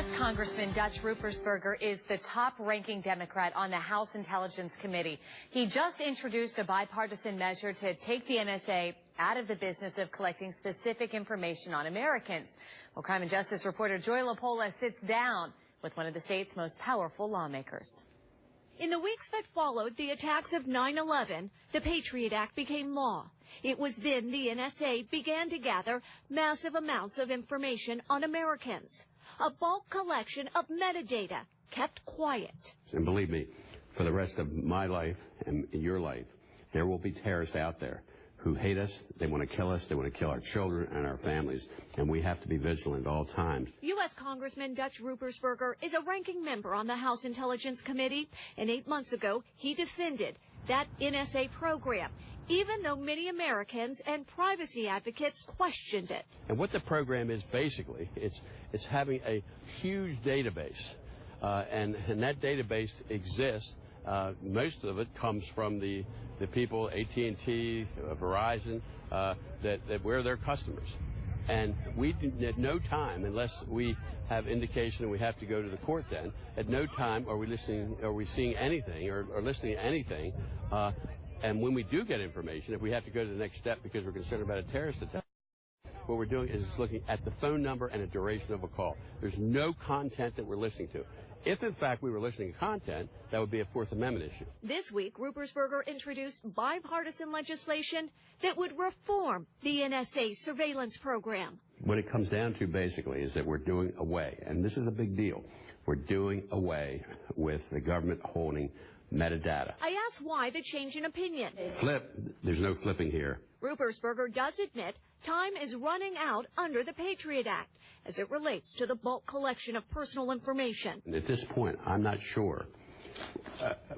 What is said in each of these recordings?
U.S. Congressman Dutch Ruppersberger is the top-ranking Democrat on the House Intelligence Committee. He just introduced a bipartisan measure to take the NSA out of the business of collecting specific information on Americans. Well, crime and justice reporter Joy LaPola sits down with one of the state's most powerful lawmakers. In the weeks that followed the attacks of 9/11, the Patriot Act became law. It was then the NSA began to gather massive amounts of information on Americans. A bulk collection of metadata kept quiet. And believe me, for the rest of my life and your life, there will be terrorists out there who hate us, they want to kill us, they want to kill our children and our families, and we have to be vigilant at all times. U.S. Congressman Dutch Ruppersberger is a ranking member on the House Intelligence Committee, and 8 months ago, he defended that NSA program, even though many Americans and privacy advocates questioned it. And what the program is basically, it's having a huge database, and that database exists. Most of it comes from the people, AT&T, Verizon, that we're their customers. And we, at no time, unless we have indication and we have to go to the court then, at no time are we seeing anything or listening to anything. And when we do get information, if we have to go to the next step because we're concerned about a terrorist attack, what we're doing is looking at the phone number and the duration of a call. There's no content that we're listening to. If, in fact, we were listening to content, that would be a Fourth Amendment issue. This week, Ruppersberger introduced bipartisan legislation that would reform the NSA surveillance program. What it comes down to, basically, is that we're doing away, and this is a big deal, we're doing away with the government holding metadata. I asked why the change in opinion. Flip. There's no flipping here. Ruppersberger does admit time is running out under the Patriot Act as it relates to the bulk collection of personal information. And at this point, I'm not sure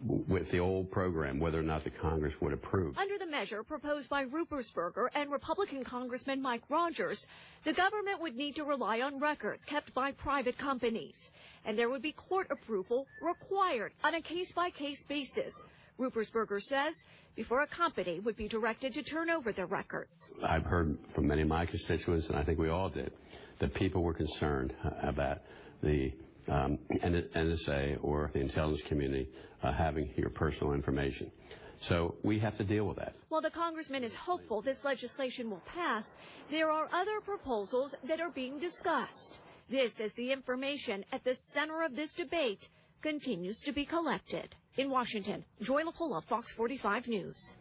with the old program whether or not the Congress would approve. Under the measure proposed by Ruppersberger and Republican Congressman Mike Rogers, the government would need to rely on records kept by private companies, and there would be court approval required on a case-by-case basis. Ruppersberger says before a company would be directed to turn over their records. I've heard from many of my constituents, and I think we all did, that people were concerned about the NSA or the intelligence community having your personal information. So we have to deal with that. While the congressman is hopeful this legislation will pass, there are other proposals that are being discussed. This as the information at the center of this debate continues to be collected. In Washington, Joy LaPola, Fox 45 News.